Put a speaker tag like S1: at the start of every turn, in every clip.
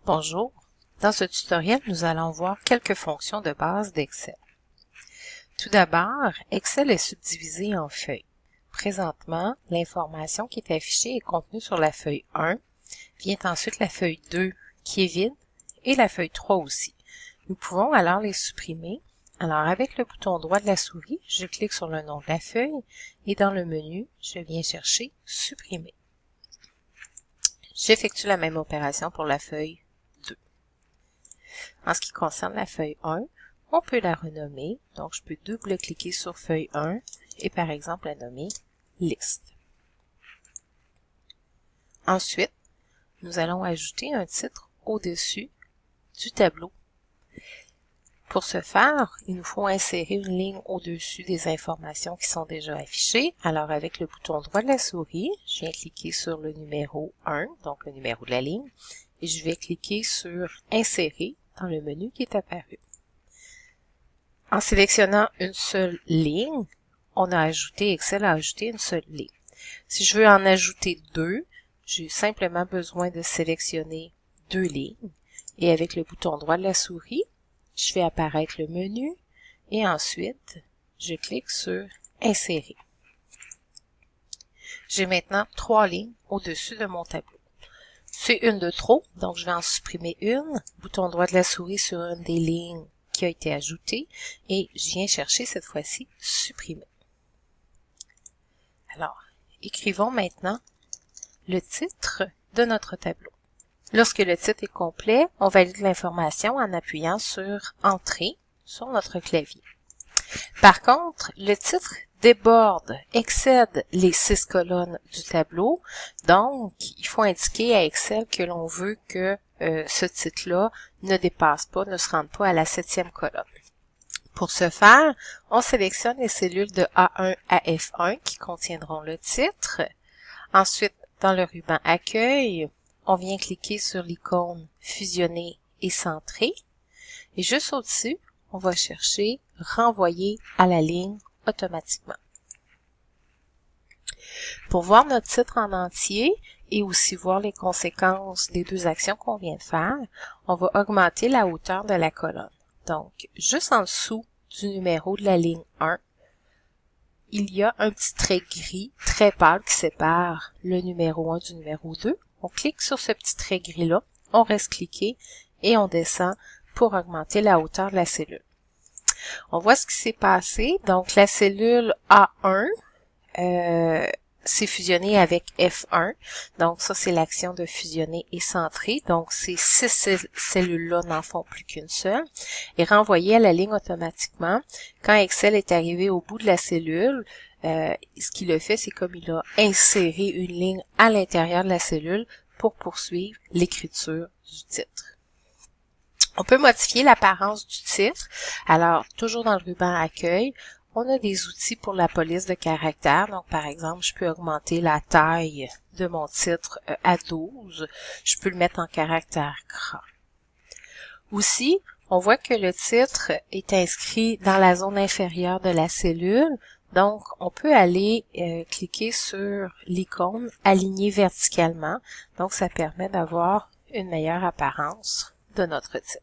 S1: Bonjour, dans ce tutoriel, nous allons voir quelques fonctions de base d'Excel. Tout d'abord, Excel est subdivisé en feuilles. Présentement, l'information qui est affichée est contenue sur la feuille 1, vient ensuite la feuille 2 qui est vide et la feuille 3 aussi. Nous pouvons alors les supprimer. Alors avec le bouton droit de la souris, je clique sur le nom de la feuille et dans le menu, je viens chercher Supprimer. J'effectue la même opération pour la feuille 2. En ce qui concerne la feuille 1, on peut la renommer. Donc, je peux double-cliquer sur feuille 1 et par exemple la nommer Liste. Ensuite, nous allons ajouter un titre au-dessus du tableau. Pour ce faire, il nous faut insérer une ligne au-dessus des informations qui sont déjà affichées. Alors, avec le bouton droit de la souris, je viens cliquer sur le numéro 1, donc le numéro de la ligne, et je vais cliquer sur Insérer dans le menu qui est apparu. En sélectionnant une seule ligne, Excel a ajouté une seule ligne. Si je veux en ajouter deux, j'ai simplement besoin de sélectionner deux lignes et avec le bouton droit de la souris, je fais apparaître le menu et ensuite, je clique sur Insérer. J'ai maintenant 3 lignes au-dessus de mon tableau. C'est une de trop, donc je vais en supprimer une. Bouton droit de la souris sur une des lignes qui a été ajoutée et je viens chercher cette fois-ci Supprimer. Alors, écrivons maintenant le titre de notre tableau. Lorsque le titre est complet, on valide l'information en appuyant sur Entrée sur notre clavier. Par contre, le titre déborde, excède les 6 colonnes du tableau, donc il faut indiquer à Excel que l'on veut que ce titre-là ne dépasse pas, ne se rende pas à la 7e colonne. Pour ce faire, on sélectionne les cellules de A1 à F1 qui contiendront le titre. Ensuite, dans le ruban Accueil, on vient cliquer sur l'icône Fusionner et centrer. Et juste au-dessus, on va chercher Renvoyer à la ligne automatiquement. Pour voir notre titre en entier et aussi voir les conséquences des deux actions qu'on vient de faire, on va augmenter la hauteur de la colonne. Donc, juste en dessous du numéro de la ligne 1, il y a un petit trait gris très pâle qui sépare le numéro 1 du numéro 2. On clique sur ce petit trait gris-là, on reste cliqué et on descend pour augmenter la hauteur de la cellule. On voit ce qui s'est passé. Donc, la cellule A1 s'est fusionnée avec F1. Donc, ça, c'est l'action de fusionner et centrer. Donc, ces 6 cellules-là n'en font plus qu'une seule. Et renvoyer à la ligne automatiquement. Quand Excel est arrivé au bout de la cellule, ce qu'il a fait, c'est comme il a inséré une ligne à l'intérieur de la cellule pour poursuivre l'écriture du titre. On peut modifier l'apparence du titre. Alors, toujours dans le ruban Accueil, on a des outils pour la police de caractères. Donc, par exemple, je peux augmenter la taille de mon titre à 12. Je peux le mettre en caractère gras. Aussi, on voit que le titre est inscrit dans la zone inférieure de la cellule. Donc, on peut aller cliquer sur l'icône Aligner verticalement. Donc, ça permet d'avoir une meilleure apparence de notre titre.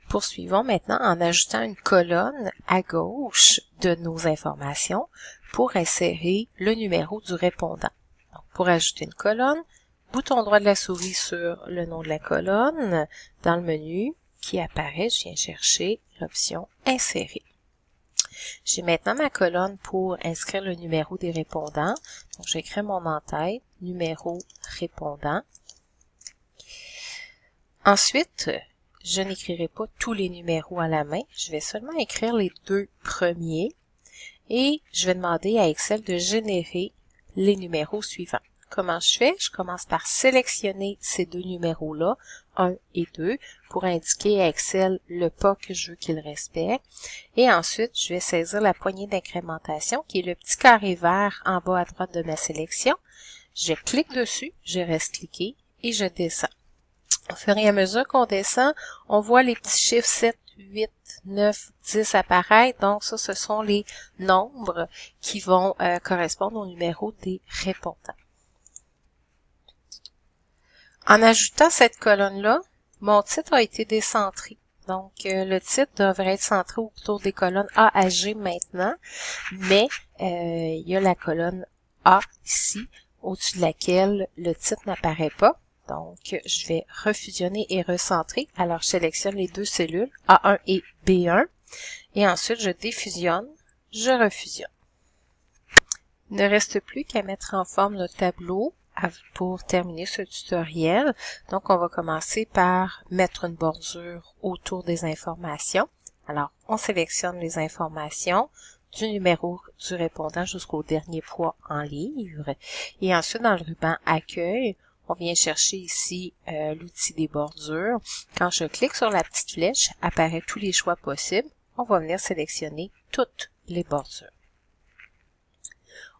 S1: Poursuivons maintenant en ajoutant une colonne à gauche de nos informations pour insérer le numéro du répondant. Donc, pour ajouter une colonne, bouton droit de la souris sur le nom de la colonne. Dans le menu qui apparaît, je viens chercher l'option Insérer. J'ai maintenant ma colonne pour inscrire le numéro des répondants. Donc, j'écris mon en-tête, numéro répondant. Ensuite, je n'écrirai pas tous les numéros à la main. Je vais seulement écrire les 2 premiers et je vais demander à Excel de générer les numéros suivants. Comment je fais? Je commence par sélectionner ces 2 numéros-là, 1 et 2, pour indiquer à Excel le pas que je veux qu'il respecte. Et ensuite, je vais saisir la poignée d'incrémentation qui est le petit carré vert en bas à droite de ma sélection. Je clique dessus, je reste cliqué et je descends. Au fur et à mesure qu'on descend, on voit les petits chiffres 7, 8, 9, 10 apparaître. Donc, ça, ce sont les nombres qui vont correspondre au numéro des répondants. En ajoutant cette colonne-là, mon titre a été décentré. Donc, le titre devrait être centré autour des colonnes A à G maintenant, mais il y a la colonne A ici, au-dessus de laquelle le titre n'apparaît pas. Donc, je vais refusionner et recentrer. Alors, je sélectionne les deux cellules, A1 et B1, et ensuite, je défusionne, je refusionne. Il ne reste plus qu'à mettre en forme notre tableau pour terminer ce tutoriel. Donc, on va commencer par mettre une bordure autour des informations. Alors, on sélectionne les informations du numéro du répondant jusqu'au dernier poids en livre. Et ensuite, dans le ruban Accueil, on vient chercher ici l'outil des bordures. Quand je clique sur la petite flèche, apparaît tous les choix possibles. On va venir sélectionner toutes les bordures.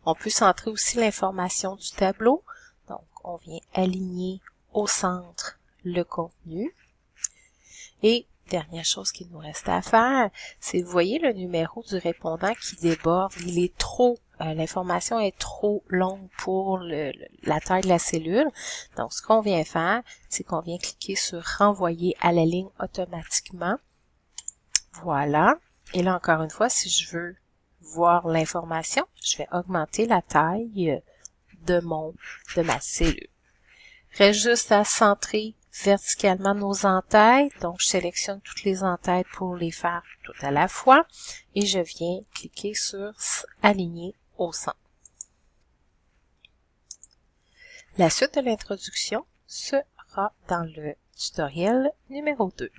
S1: On peut centrer aussi l'information du tableau. Donc, on vient aligner au centre le contenu. Et dernière chose qu'il nous reste à faire, c'est, vous voyez le numéro du répondant qui déborde. Il est trop, l'information est trop longue pour la taille de la cellule. Donc, ce qu'on vient faire, c'est qu'on vient cliquer sur renvoyer à la ligne automatiquement. Voilà. Et là, encore une fois, si je veux voir l'information, je vais augmenter la taille de ma cellule. Reste juste à centrer verticalement nos entêtes. Donc, je sélectionne toutes les entêtes pour les faire tout à la fois. Et je viens cliquer sur aligner au centre. La suite de l'introduction sera dans le tutoriel numéro 2.